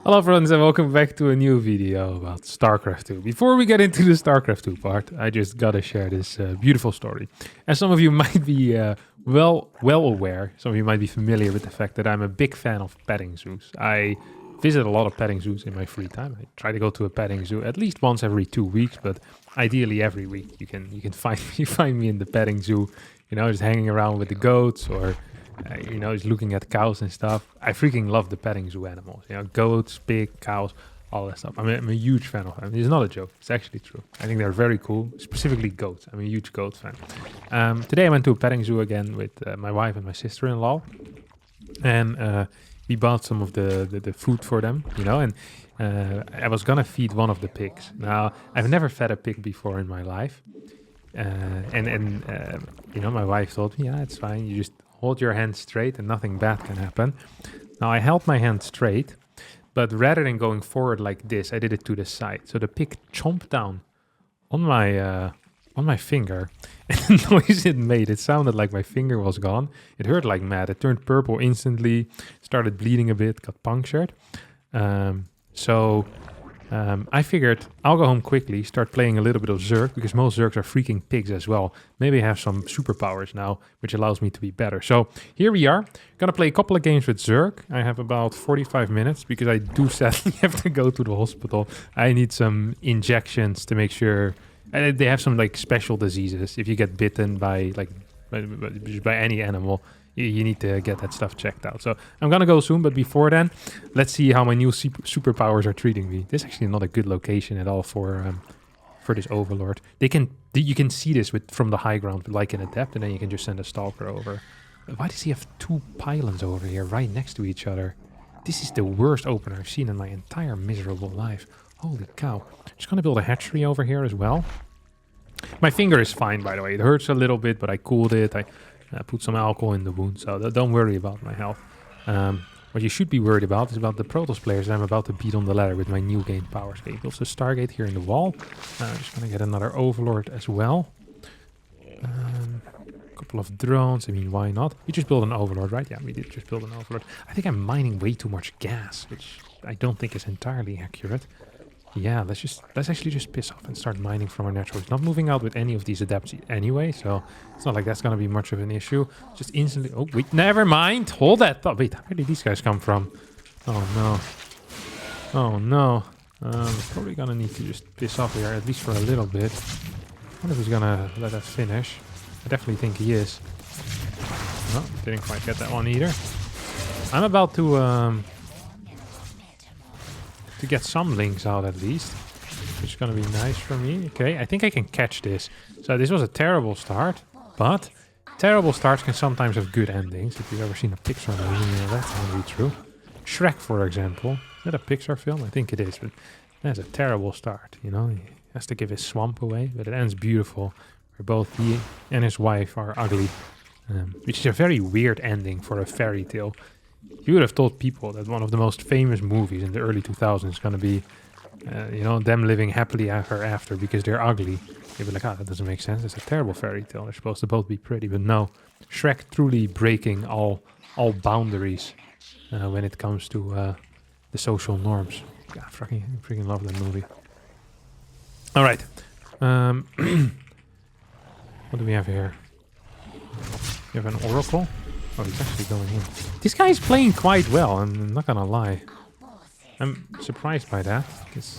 Hello friends and welcome back to a new video about StarCraft 2. Before we get into the StarCraft 2 part, I just gotta share this beautiful story. As some of you might be well aware, some of you might be familiar with the fact that I'm a big fan of petting zoos. I visit a lot of petting zoos in my free time. I try to go to a petting zoo at least once every 2 weeks, but ideally every week. You can find me in the petting zoo, you know, just hanging around with the goats or you know, just looking at cows and stuff. I freaking love the petting zoo animals. You know, goats, pig, cows, all that stuff. I'm a huge fan of them. It's not a joke. It's actually true. I think they're very cool, specifically goats. I'm a huge goat fan. Today I went to a petting zoo again with my wife and my sister-in-law. And we bought some of the food for them, you know, and I was gonna feed one of the pigs. Now, I've never fed a pig before in my life. You know, my wife told me, yeah, it's fine. You just hold your hand straight and nothing bad can happen. Now, I held my hand straight, but rather than going forward like this, I did it to the side. So the pig chomped down on my finger, and the noise it made, it sounded like my finger was gone. It hurt like mad. It turned purple instantly, started bleeding a bit, got punctured. I figured I'll go home quickly, start playing a little bit of Zerg, because most Zergs are freaking pigs as well. Maybe I have some superpowers now, which allows me to be better. So here we are. Gonna play a couple of games with Zerg. I have about 45 minutes, because I do sadly have to go to the hospital. I need some injections to make sure... they have some like special diseases. If you get bitten by any animal, you need to get that stuff checked out. So I'm gonna go soon, but before then, let's see how my new superpowers are treating me. This is actually not a good location at all for this Overlord. You can see this from the high ground, like in Adept, and then you can just send a Stalker over. Why does he have 2 pylons over here right next to each other? This is the worst opener I've seen in my entire miserable life. Holy cow. Just gonna build a hatchery over here as well. My finger is fine, by the way. It hurts a little bit, but I cooled it. I put some alcohol in the wound, so don't worry about my health. What you should be worried about is about the Protoss players that I'm about to beat on the ladder with my new gained powers. Okay, build a Stargate here in the wall. I'm just gonna get another Overlord as well. A couple of drones, I mean, why not? We just built an Overlord, right? Yeah, we did just build an Overlord. I think I'm mining way too much gas, which I don't think is entirely accurate. Yeah, let's actually just piss off and start mining from our natural. It's not moving out with any of these adepts anyway, so it's not like that's gonna be much of an issue. Just instantly... Oh, wait, never mind. Hold that thought. Wait, where did these guys come from? Oh, no. Oh, no. Probably gonna need to just piss off here, at least for a little bit. I wonder if he's gonna let us finish. I definitely think he is. Oh, didn't quite get that one either. I'm about to get some links out at least, which is gonna be nice for me. Okay, I think I can catch this. So this was a terrible start, but terrible starts can sometimes have good endings. If you've ever seen a Pixar movie, you know that's gonna be true. Shrek, for example. Is that a Pixar film? I think it is, but that's a terrible start, you know. He has to give his swamp away, but it ends beautiful, where both he and his wife are ugly, which is a very weird ending for a fairy tale. You would have told people that one of the most famous movies in the early 2000s is going to be, you know, them living happily ever after because they're ugly. You'd be like, that doesn't make sense. It's a terrible fairy tale. They're supposed to both be pretty. But no, Shrek truly breaking all boundaries when it comes to the social norms. God, I freaking love that movie. All right. What do we have here? We have an Oracle. Oh, he's actually going in. This guy is playing quite well, I'm not gonna lie. I'm surprised by that, because...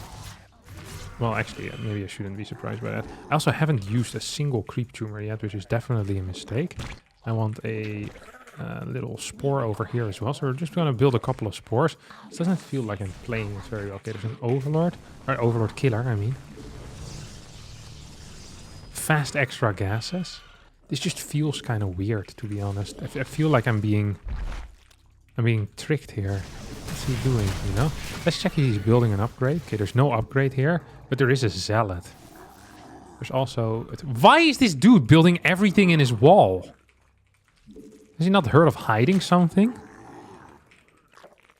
Well, actually, maybe I shouldn't be surprised by that. I also haven't used a single creep tumor yet, which is definitely a mistake. I want a little spore over here as well, so we're just gonna build a couple of spores. This doesn't feel like I'm playing it very well. Okay, there's an Overlord. Or Overlord Killer, I mean. Fast extra gases. This just feels kind of weird, to be honest. I feel like I'm being tricked here. What's he doing, you know? Let's check if he's building an upgrade. Okay, there's no upgrade here, but there is a Zealot. There's also... Why is this dude building everything in his wall? Has he not heard of hiding something?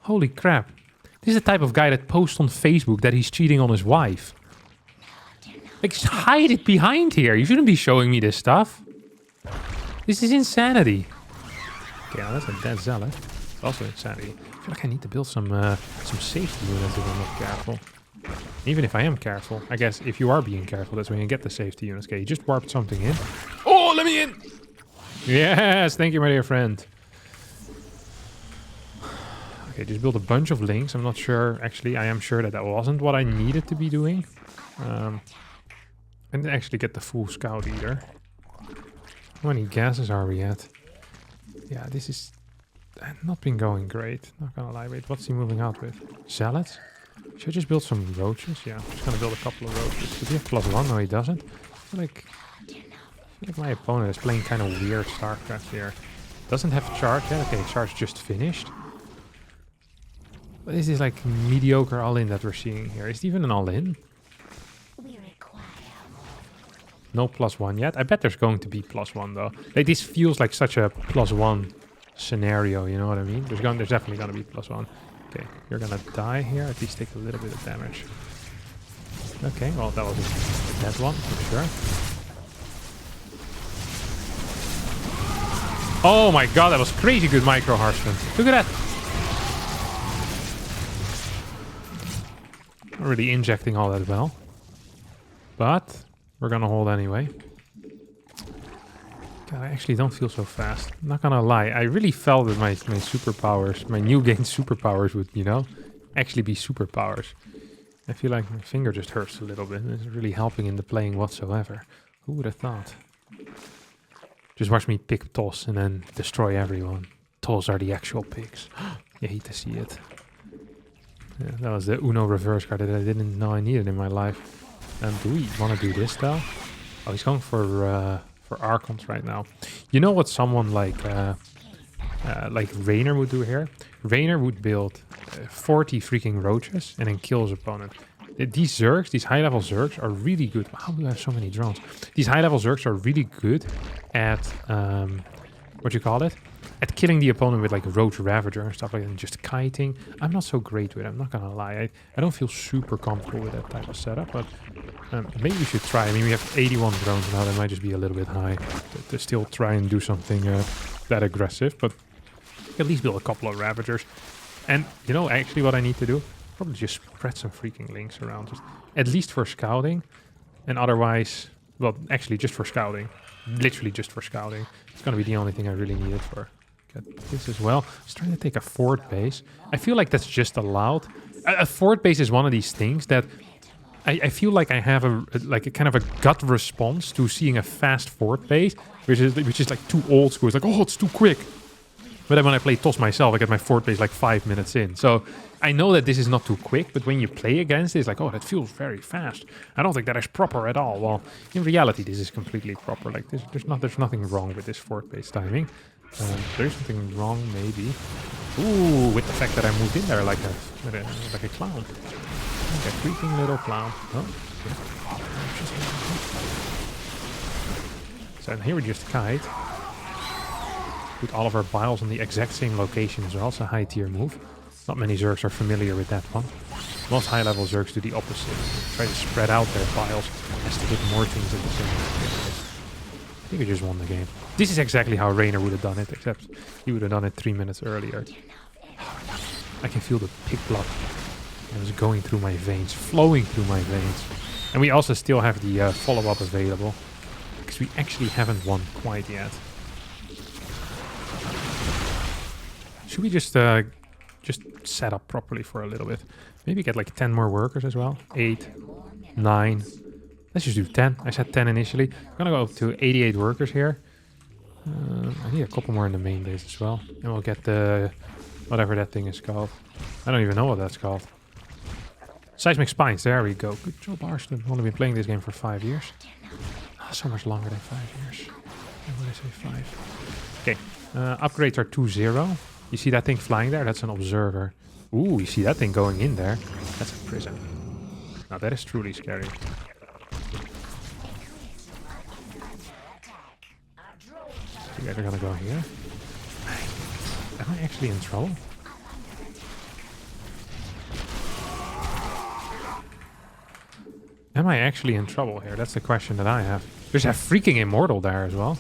Holy crap. This is the type of guy that posts on Facebook that he's cheating on his wife. Like, just hide it behind here. You shouldn't be showing me this stuff. This is insanity. Okay, now that's a dead Zealot. Also insanity. feel like I need to build some safety units if I'm not careful. Even if I am careful, I guess if you are being careful, that's when you get the safety units. Okay, you just warped something in. Oh, let me in! Yes, thank you, my dear friend. Okay, just build a bunch of links. I'm not sure, actually, I am sure that that wasn't what I needed to be doing. I didn't actually get the full scout either. How many gases are we at? Yeah, this is not been going great. Not gonna lie. Wait, what's he moving out with? Zealots? Should I just build some roaches? Yeah, I'm just gonna build a couple of roaches. Does he have +1? No, he doesn't. I feel like my opponent is playing kind of weird StarCraft here. Doesn't have charge yet. Okay, charge just finished. But this is like mediocre all-in that we're seeing here. Is it even an all-in? No +1 yet. I bet there's going to be +1 though. Like, this feels like such a +1 scenario, you know what I mean? There's definitely gonna be +1. Okay, you're gonna die here. At least take a little bit of damage. Okay, well that was a dead one for sure. Oh my god, that was crazy good micro Harstem. Look at that. Not really injecting all that well. But we're gonna hold anyway. God, I actually don't feel so fast. I'm not gonna lie. I really felt that my superpowers, my new gained superpowers would, you know, actually be superpowers. I feel like my finger just hurts a little bit. It's really helping in the playing whatsoever. Who would have thought? Just watch me pick toss and then destroy everyone. Toss are the actual picks. You hate to see it. Yeah, that was the Uno reverse card that I didn't know I needed in my life. Do we want to do this though? Oh, he's going for Archons right now. You know what someone like Raynor would do here? Raynor would build 40 freaking roaches and then kill his opponent. These Zergs, these high-level Zergs are really good. How do I have so many drones? These high-level Zergs are really good at, what you call it? At killing the opponent with like Roach Ravager and stuff like that and just kiting. I'm not so great with it, I'm not gonna lie. I don't feel super comfortable with that type of setup, but maybe we should try. I mean, we have 81 drones now, that might just be a little bit high to still try and do something that aggressive, but at least build a couple of Ravagers. And you know, actually what I need to do? Probably just spread some freaking links around, just at least for scouting, and otherwise, well, actually just for scouting. Literally just for scouting. It's gonna be the only thing I really need it for. Get this as well. I was trying to take a fort base. I feel like that's just allowed. A fort base is one of these things that I feel like I have a kind of a gut response to seeing a fast fort base, which is like too old school. It's like, oh, it's too quick. But then when I play TOS myself, I get my fort base like 5 minutes in. So I know that this is not too quick, but when you play against it, it's like, oh, that feels very fast. I don't think that is proper at all. Well, in reality, this is completely proper. Like there's nothing wrong with this fort base timing. There's something wrong, maybe. Ooh, with the fact that I moved in there like a clown. Like a creeping little clown. Oh, yeah. So here we just kite. Put all of our biles on the exact same location as well. It's a high tier move. Not many Zergs are familiar with that one. Most high level Zergs do the opposite. They try to spread out their biles as to get more things at the same time. I think we just won the game. This is exactly how Raynor would have done it, except he would have done it 3 minutes earlier. I can feel the pig blood. It was going through my veins, flowing through my veins. And we also still have the follow-up available, because we actually haven't won quite yet. Should we just set up properly for a little bit? Maybe get like 10 more workers as well. 8, 9. Let's just do 10. I said 10 initially. I'm gonna go up to 88 workers here. I need a couple more in the main base as well. And we'll get the whatever that thing is called. I don't even know what that's called. Seismic Spines. There we go. Good job, Harstem. I've only been playing this game for 5 years. Oh, so much longer than 5 years. Why would I say 5? Okay. Upgrades are 2-0. You see that thing flying there? That's an observer. Ooh, you see that thing going in there? That's a prison. Now that is truly scary. You guys are gonna go here? Am I actually in trouble? Am I actually in trouble here? That's the question that I have. There's a freaking immortal there as well.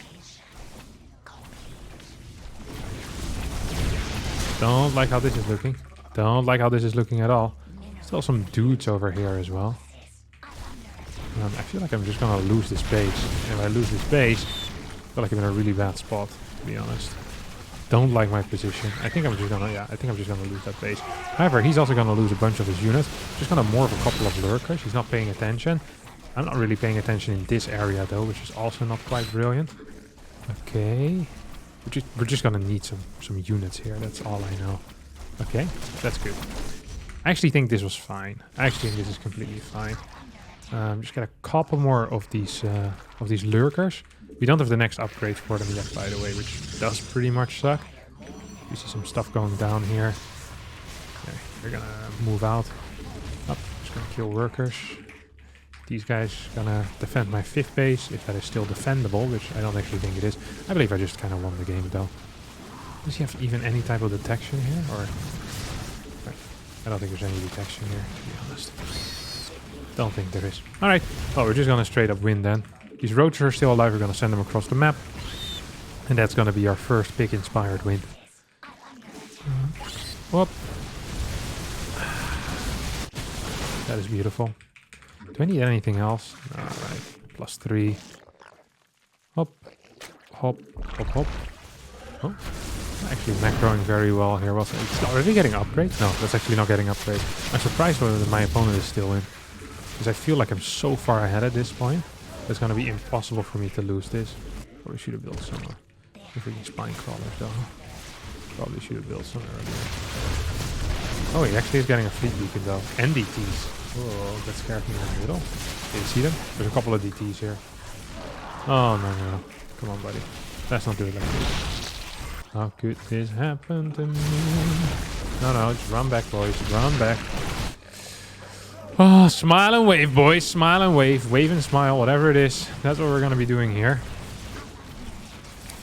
Don't like how this is looking. Don't like how this is looking at all. Still some dudes over here as well. I feel like I'm just gonna lose this base. If I lose this base, I feel like I'm in a really bad spot, to be honest. Don't like my position. I think I'm just gonna, yeah, I think I'm just gonna lose that base. However, he's also gonna lose a bunch of his units. Just gonna morph a couple of lurkers. He's not paying attention. I'm not really paying attention in this area though, which is also not quite brilliant. Okay. We're just gonna need some units here. That's all I know. Okay, that's good. I actually think this was fine. I actually think this is completely fine. Just get a couple more of these lurkers. We don't have the next upgrade for them yet, by the way, which does pretty much suck. You see some stuff going down here. Okay, they're gonna move out. Up, just gonna kill workers. These guys gonna defend my 5th base, if that is still defendable, which I don't actually think it is. I believe I just kind of won the game, though. Does he have even any type of detection here, or? I don't think there's any detection here, to be honest. Don't think there is. Alright, well, we're just gonna straight up win then. These roaches are still alive, we're gonna send them across the map. And that's gonna be our first pig-inspired win. Whoop. That is beautiful. Do I need anything else? Alright, +3. Hop, hop, hop, hop. Oh, actually macroing very well here. It's already getting upgrades? No, that's actually not getting upgrades. I'm surprised whether my opponent is still in. Because I feel like I'm so far ahead at this point. It's going to be impossible for me to lose this. Probably should have built some freaking spine crawlers though. Probably should have built some earlier. Oh, he actually is getting a fleet beacon though. And DTs. Oh, that scared me in the middle. Okay, you see them? There's a couple of DTs here. Oh, no. Come on, buddy. Let's not do it like this. How could this happen to me? No, just run back, boys. Run back. Oh, smile and wave, boys. Smile and wave. Wave and smile, whatever it is. That's what we're going to be doing here.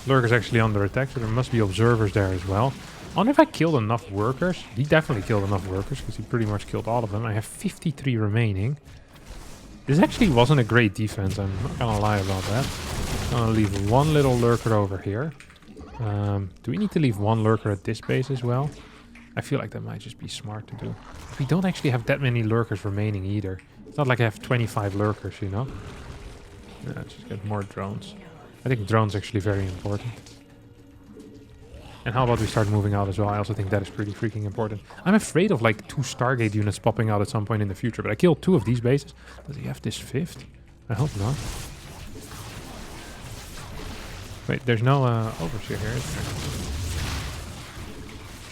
Lurker's actually under attack, so there must be observers there as well. I wonder if I killed enough workers. He definitely killed enough workers, because he pretty much killed all of them. I have 53 remaining. This actually wasn't a great defense, I'm not going to lie about that. I'm going to leave one little lurker over here. Do we need to leave one lurker at this base as well? I feel like that might just be smart to do. We don't actually have that many lurkers remaining either. It's not like I have 25 lurkers, you know? Yeah, just get more drones. I think drones actually very important. And how about we start moving out as well? I also think that is pretty freaking important. I'm afraid of like 2 Stargate units popping out at some point in the future, but I killed 2 of these bases. Does he have this 5th? I hope not. Wait, there's no overseer here, is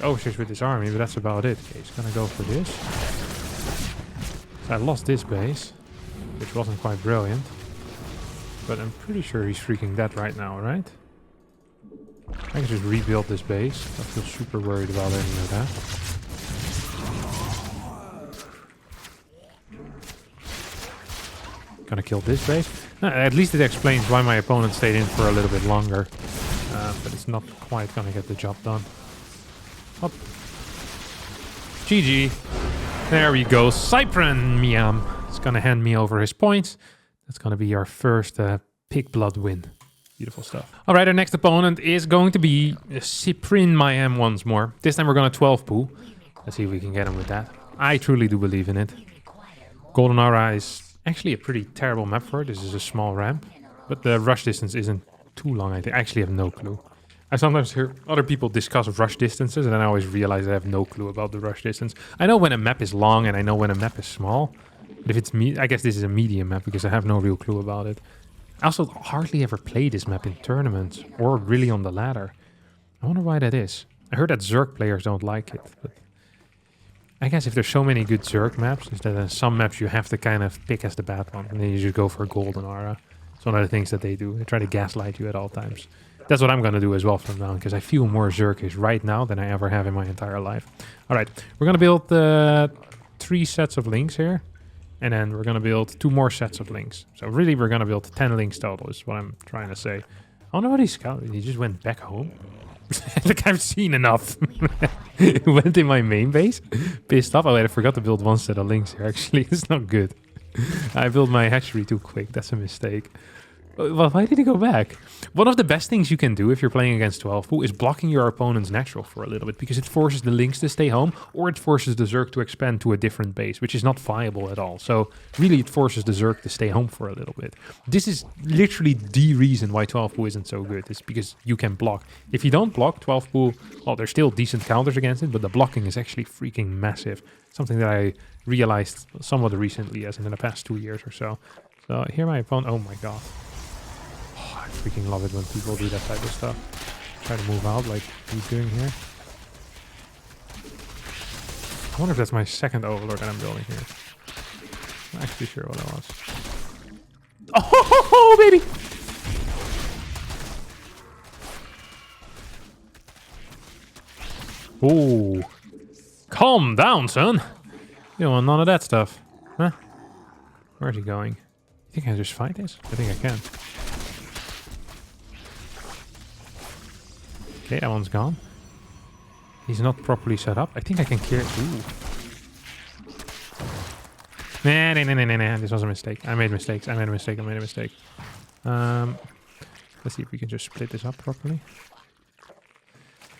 there? Overseer's with his army, but that's about it. Okay, he's gonna go for this. So I lost this base, which wasn't quite brilliant. But I'm pretty sure he's freaking dead right now, right? I can just rebuild this base. I feel super worried about any of that. Gonna kill this base. At least it explains why my opponent stayed in for a little bit longer. But it's not quite gonna get the job done. Up. GG. There we go. CyprineMiam is gonna hand me over his points. That's gonna be our first pig blood win. Beautiful stuff. All right, our next opponent is going to be CyprineMiam once more. This time we're gonna 12 poo. Let's see if we can get him with that. I truly do believe in it. Golden Aura is actually a pretty terrible map for it. This is a small ramp, but the rush distance isn't too long. I actually have no clue. I sometimes hear other people discuss rush distances, and then I always realize I have no clue about the rush distance. I know when a map is long, and I know when a map is small. But if it's I guess this is a medium map, because I have no real clue about it. I also hardly ever play this map in tournaments, or really on the ladder. I wonder why that is. I heard that Zerg players don't like it, but I guess if there's so many good Zerg maps, is that in some maps you have to kind of pick as the bad one, and then you just go for a Golden Aura. It's one of the things that they do. They try to gaslight you at all times. That's what I'm going to do as well from now on, because I feel more Zergish right now than I ever have in my entire life. All right, we're going to build 3 sets of links here, and then we're going to build 2 more sets of links. So really, we're going to build 10 links total, is what I'm trying to say. I don't know what he scouted. He just went back home. Like, I've seen enough. He went in my main base, pissed off. Oh, wait, I forgot to build 1 set of links here, actually. It's not good. I built my hatchery too quick. That's a mistake. Well, why did he go back? One of the best things you can do if you're playing against 12 pool is blocking your opponent's natural for a little bit, because it forces the Lynx to stay home, or it forces the Zerg to expand to a different base, which is not viable at all. So really it forces the Zerg to stay home for a little bit. This is literally the reason why 12 pool isn't so good. It's because you can block. If you don't block 12 pool, well, there's still decent counters against it, but the blocking is actually freaking massive. Something that I realized somewhat recently, as in the past 2 years or so. So here my opponent, oh my god. I freaking love it when people do that type of stuff. Try to move out like he's doing here. I wonder if that's my second overlord that I'm building here. I'm not actually sure what that was. Oh, baby! Oh, calm down, son. You don't want none of that stuff. Huh? Where's he going? You think I can just fight this? I think I can. Okay, that one's gone. He's not properly set up. I think I can clear... Ooh. Nah. This was a mistake. I made mistakes. I made a mistake. Let's see if we can just split this up properly.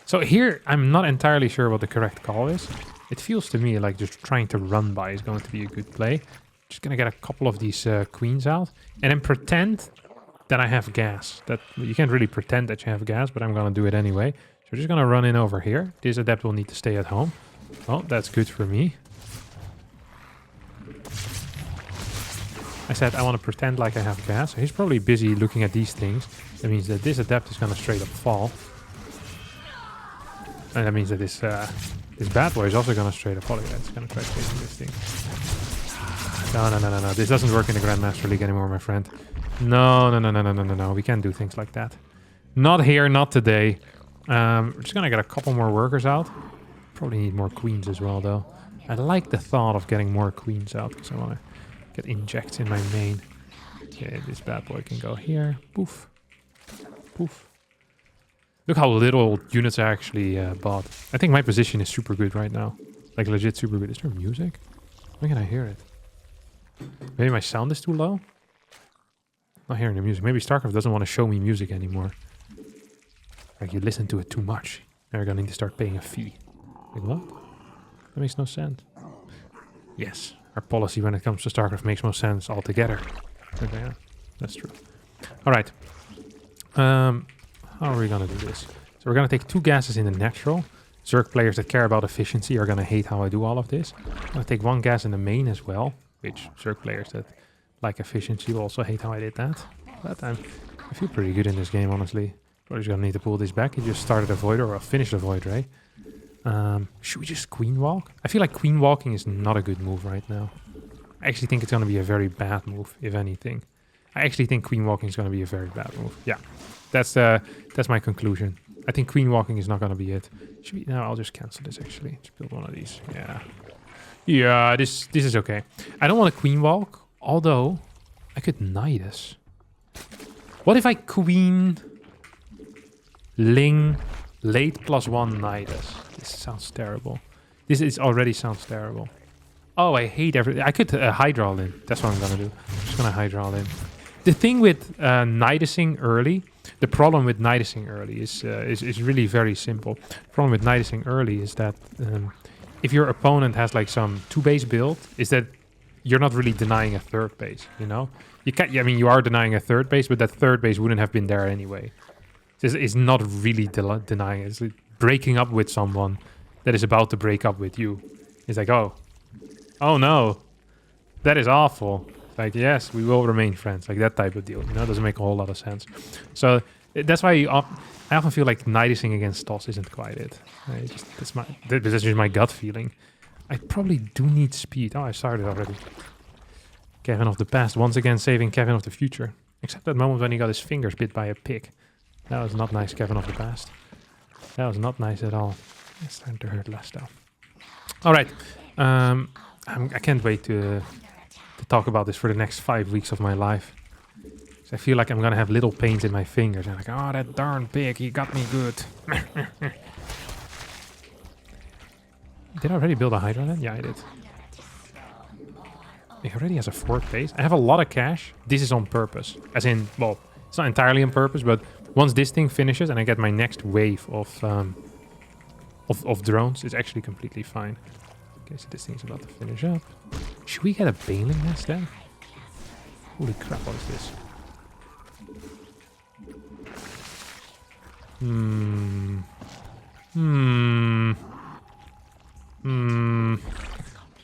So here, I'm not entirely sure what the correct call is. It feels to me like just trying to run by is going to be a good play. Just gonna get a couple of these queens out. And then pretend that I have gas. That you can't really pretend that you have gas, but I'm gonna do it anyway. So we're just gonna run in over here. This adept will need to stay at home. Oh, that's good for me. I said I want to pretend like I have gas. So he's probably busy looking at these things. That means that this adept is gonna straight up fall. And that means that this bad boy is also gonna straight up fall. Yeah, it's gonna try chasing this thing. No. This doesn't work in the Grandmaster League anymore, my friend. No. We can't do things like that. Not here, not today. We're just gonna get a couple more workers out. Probably need more queens as well, though. I like the thought of getting more queens out, because I want to get injects in my main. Okay, this bad boy can go here. Poof. Poof. Look how little units I actually bought. I think my position is super good right now. Like, legit super good. Is there music? Where can I hear it? Maybe my sound is too low? Not hearing the music. Maybe StarCraft doesn't want to show me music anymore. Like, you listen to it too much. Now you're gonna need to start paying a fee. Like, what? That makes no sense. Yes, our policy when it comes to StarCraft makes no sense altogether. Okay, yeah, that's true. Alright. How are we gonna do this? So we're gonna take 2 gases in the natural. Zerg players that care about efficiency are gonna hate how I do all of this. I'm gonna take 1 gas in the main as well, which Zerg players that like efficiency will also hate how I did that. But I feel pretty good in this game, honestly. Probably just gonna need to pull this back. He just started a void, or finished a void ray. Should we just queen walk? I feel like queen walking is not a good move right now. I actually think it's gonna be a very bad move, if anything. I actually think queen walking is gonna be a very bad move. Yeah, that's my conclusion. I think queen walking is not gonna be it. Should we? No, I'll just cancel this actually. Just build one of these. Yeah, this is okay. I don't want to queen walk, although I could knight us. What if I queen Ling late +1 knight us? This sounds terrible. This already sounds terrible. Oh, I hate everything. I could Hydra in. That's what I'm gonna do. I'm just gonna Hydra in. The thing with knighting early, the problem with knighting early is really very simple. The problem with knighting early is that if your opponent has like some 2-base build, is that you're not really denying a 3rd base, you know? You can't, I mean, you are denying a 3rd base, but that 3rd base wouldn't have been there anyway. It's not really denying it. It's like breaking up with someone that is about to break up with you. It's like, oh no, that is awful. Like, yes, we will remain friends. Like that type of deal, you know? It doesn't make a whole lot of sense. So that's why I often feel like knighting against Toss isn't quite it. That's just my gut feeling. I probably do need speed. Oh, I started already. Kevin of the past, once again saving Kevin of the future. Except that moment when he got his fingers bit by a pig. That was not nice, Kevin of the past. That was not nice at all. It's time to hurt less though. Alright. I can't wait to talk about this for the next 5 weeks of my life. I feel like I'm gonna have little pains in my fingers. And like, oh, that darn pig, he got me good. Did I already build a Hydra then? Yeah, I did. He already has a 4th base. I have a lot of cash. This is on purpose. As in, well, it's not entirely on purpose, but once this thing finishes and I get my next wave of drones, it's actually completely fine. Okay, so this thing's about to finish up. Should we get a Baneling nest then? Holy crap, what is this?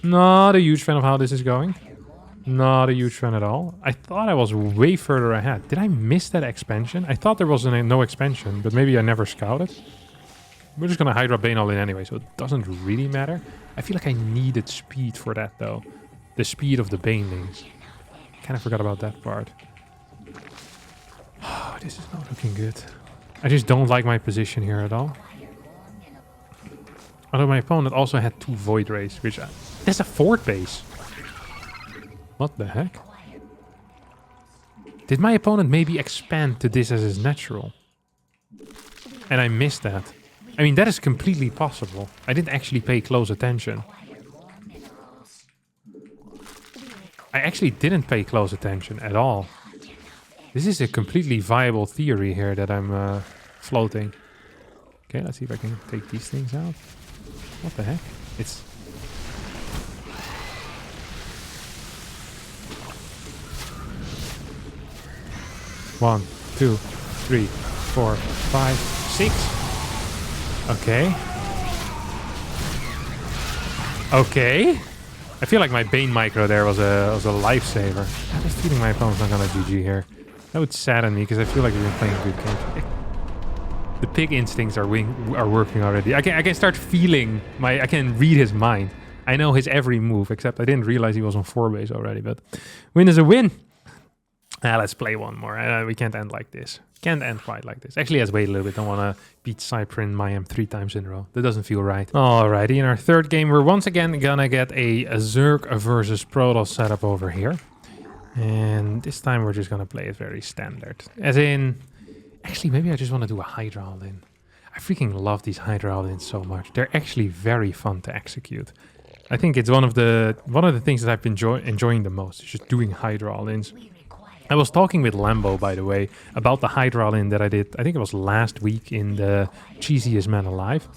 Not a huge fan of how this is going. Not a huge fan at all. I thought I was way further ahead. Did I miss that expansion? I thought there was no expansion, but maybe I never scouted. We're just gonna Hydra Bane all in anyway, so it doesn't really matter. I feel like I needed speed for that though. The speed of the Banelings. Kind of forgot about that part. Oh, this is not looking good. I just don't like my position here at all. Although my opponent also had 2 Void Rays, which... There's a 4th base! What the heck? Did my opponent maybe expand to this as his natural? And I missed that. I mean, that is completely possible. I didn't actually pay close attention. I actually didn't pay close attention at all. This is a completely viable theory here that I'm floating. Okay, let's see if I can take these things out. What the heck? It's... One, 2, 3, 4, 5, 6. Okay. Okay. I feel like my Bane micro there was a lifesaver. I have a feeling my opponent's not gonna GG here. That would sadden me because I feel like we've been playing a good game. The pig instincts are working already. I can start feeling I can read his mind. I know his every move, except I didn't realize he was on 4 base already. But win is a win. Let's play one more. We can't end like this. Can't end quite like this. Actually, let's wait a little bit. I don't want to beat CyprineMiam 3 times in a row. That doesn't feel right. Alrighty, in our 3rd game, we're once again gonna get a Zerg versus Protoss setup over here. And this time we're just gonna play it very standard. As in... Actually, maybe I just want to do a Hydra all-in. I freaking love these Hydra all-ins so much. They're actually very fun to execute. I think it's one of the things that I've been enjoying the most. Is just doing Hydra all-ins. I was talking with Lambo, by the way, about the Hydra all-in that I did. I think it was last week in the Cheesiest Man Alive.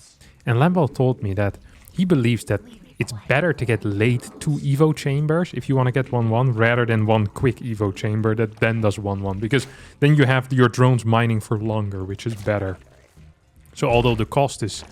And Lambo told me that he believes that it's better to get late 2 Evo chambers if you want to get 1-1 rather than 1 quick Evo chamber that then does 1-1. Because then you have your drones mining for longer, which is better. So although the cost is,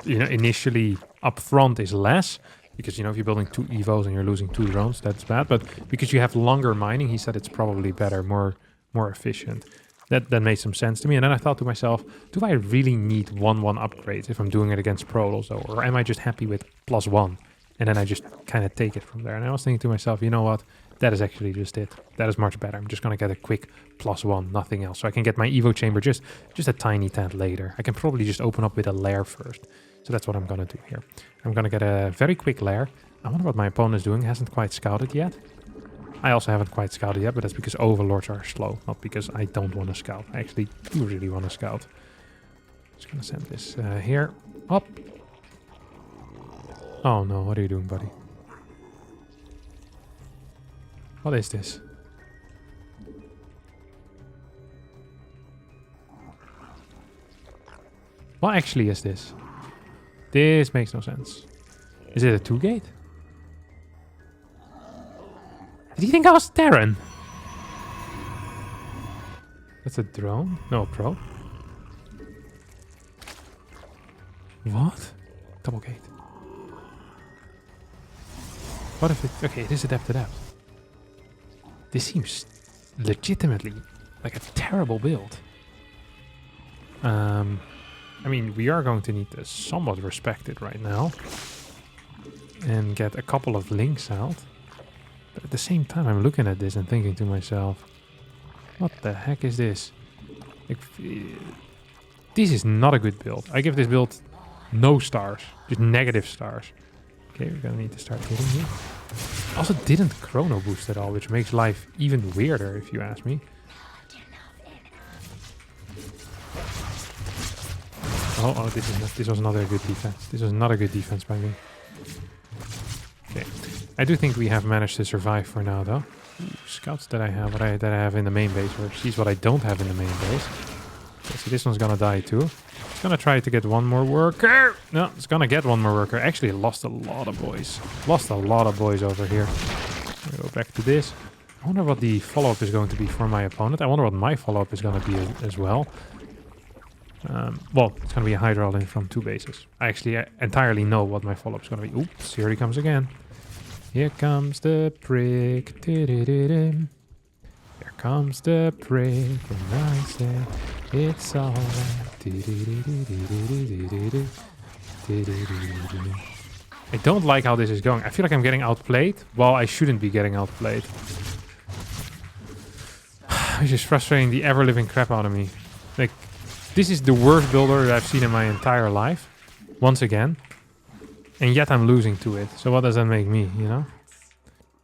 initially upfront is less, because, if you're building 2 Evos and you're losing 2 drones, that's bad. But because you have longer mining, he said it's probably better, more efficient. That made some sense to me. And then I thought to myself, do I really need 1-1 upgrades if I'm doing it against Protoss? Or am I just happy with +1? And then I just kind of take it from there. And I was thinking to myself, you know what? That is actually just it. That is much better. I'm just going to get a quick +1, nothing else. So I can get my Evo chamber just a tiny tad later. I can probably just open up with a lair first. So that's what I'm going to do here. I'm going to get a very quick lair. I wonder what my opponent is doing. He hasn't quite scouted yet. I also haven't quite scouted yet, but that's because overlords are slow. Not because I don't want to scout. I actually do really want to scout. Just going to send this here. Up. Oh no, what are you doing, buddy? What is this? What actually is this? This makes no sense. Is it a 2-gate? Did you think I was Terran? That's a drone? No, probe. What? Double gate. What if it... Okay, it is adept to depth. This seems legitimately like a terrible build. I mean, we are going to need to somewhat respect it right now. And get a couple of links out. But at the same time, I'm looking at this and thinking to myself, what the heck is this? This is not a good build. I give this build no stars. Just negative stars. Okay, we're gonna need to start hitting here. Also didn't chrono boost at all, which makes life even weirder if you ask me. Oh, this was not a good defense. This was not a good defense by me. Okay. I do think we have managed to survive for now, though. Ooh, scouts that I have, that I have in the main base, or she's what I don't have in the main base. Okay, so this one's gonna die too. It's gonna try to get one more worker. No, it's gonna get one more worker. Actually, it lost a lot of boys. Lost a lot of boys over here. Go back to this. I wonder what the follow-up is going to be for my opponent. I wonder what my follow-up is going to be as well. Well, it's going to be a Hydra all in from 2 bases. I actually entirely know what my follow-up is going to be. Oops, here he comes again. Here comes the prick. Here comes the prick. And I say, it's all right. I don't like how this is going. I feel like I'm getting outplayed while I shouldn't be getting outplayed. It's just frustrating the ever-living crap out of me. Like, this is the worst builder that I've seen in my entire life. Once again. And yet I'm losing to it. So what does that make me, you know?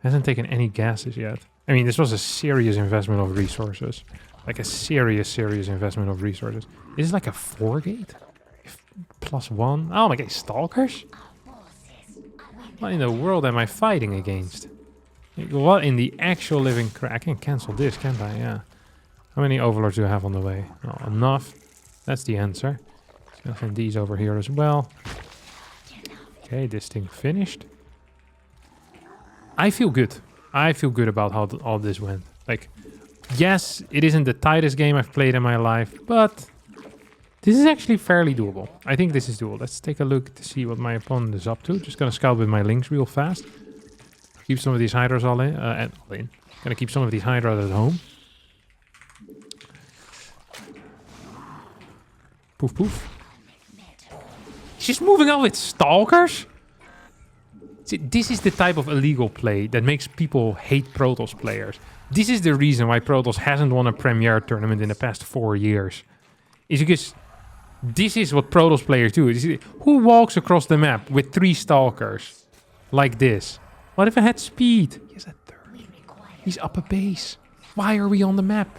Hasn't taken any gases yet. I mean, this was a serious investment of resources. Like a serious investment of resources. Is this like a 4-gate? +1? Oh my god, stalkers? What in the world am I fighting against? What in the actual living crap? I can cancel this, can't I? Yeah. How many overlords do I have on the way? Oh, enough. That's the answer. Let's go send these over here as well. Okay, this thing finished. I feel good. I feel good about how all this went. Like, yes, it isn't the tightest game I've played in my life, but this is actually fairly doable. I think this is doable. Let's take a look to see what my opponent is up to. Just gonna scout with my links real fast. Keep some of these hydras all in. Gonna keep some of these hydras at home. Poof, poof. He's just moving out with stalkers? See, this is the type of illegal play that makes people hate Protoss players. This is the reason why Protoss hasn't won a Premier tournament in the past 4 years. Is because this is what Protoss players do. Who walks across the map with 3 stalkers? Like this. What if I had speed? He has a 3rd. He's up a base. Why are we on the map?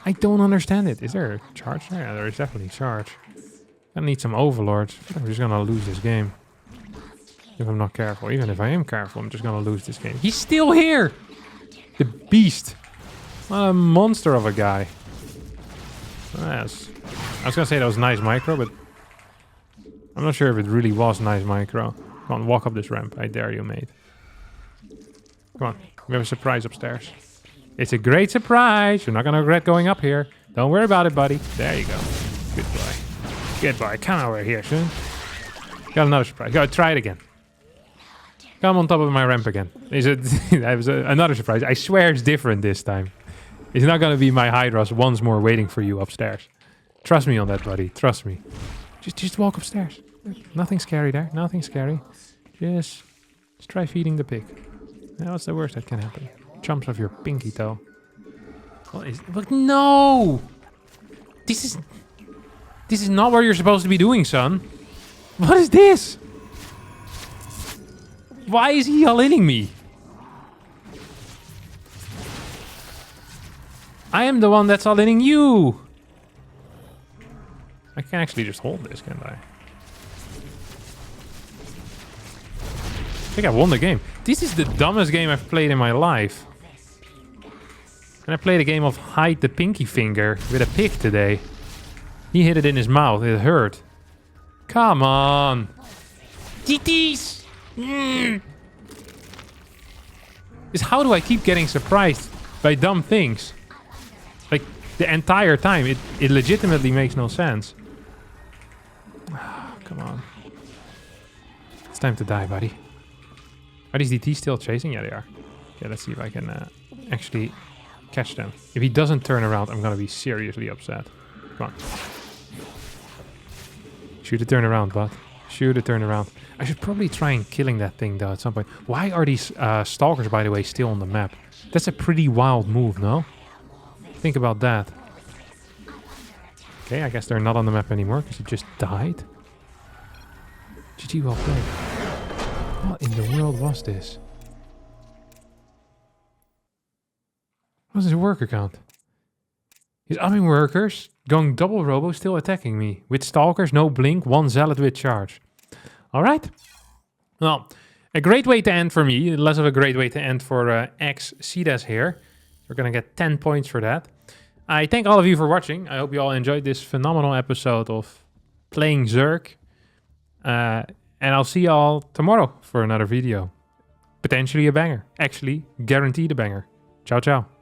I don't understand it. Is there a charge there? Yeah, there is definitely a charge. I need some overlords. I'm just gonna lose this game. If I'm not careful. Even if I am careful, I'm just gonna lose this game. He's still here! The beast. What a monster of a guy. Yes. I was gonna say that was nice micro, but I'm not sure if it really was nice micro. Come on, walk up this ramp. I dare you, mate. Come on. We have a surprise upstairs. It's a great surprise. You're not gonna regret going up here. Don't worry about it, buddy. There you go. Good boy. Good boy. Come over here, soon. Got another surprise. Go, try it again. Come on top of my ramp again. That was another surprise. I swear it's different this time. It's not gonna be my Hydras once more waiting for you upstairs. Trust me on that, buddy. Trust me. Just walk upstairs. Nothing scary there. Nothing scary. Just try feeding the pig. Yeah, what's the worst that can happen? Chumps of your pinky toe. But no! This is not what you're supposed to be doing, son. What is this? Why is he all-inning me? I am the one that's all-inning you. I can actually just hold this, can't I? I think I won the game. This is the dumbest game I've played in my life. And I played a game of hide the pinky finger with a pig today. He hit it in his mouth. It hurt. Come on. GTs! Is how do I keep getting surprised by dumb things? Like, the entire time. It legitimately makes no sense. Come on. It's time to die, buddy. Are these DTs still chasing? Yeah, they are. Okay, let's see if I can actually catch them. If he doesn't turn around, I'm gonna be seriously upset. Come on. Shoot a turn around, bud. Shoot a turn around. I should probably try and killing that thing, though, at some point. Why are these stalkers, by the way, still on the map? That's a pretty wild move, no? Think about that. Okay, I guess they're not on the map anymore, because he just died. GG, well played. What in the world was this? What's his worker count? He's upping workers, going double robo, still attacking me. With stalkers, no blink, 1 zealot with charge. Alright. Well, A great way to end for me, less of a great way to end for ex-Cidas here. We're going to get 10 points for that. I thank all of you for watching. I hope you all enjoyed this phenomenal episode of playing Zerg. And I'll see you all tomorrow for another video. Potentially a banger. Actually, guaranteed a banger. Ciao, ciao.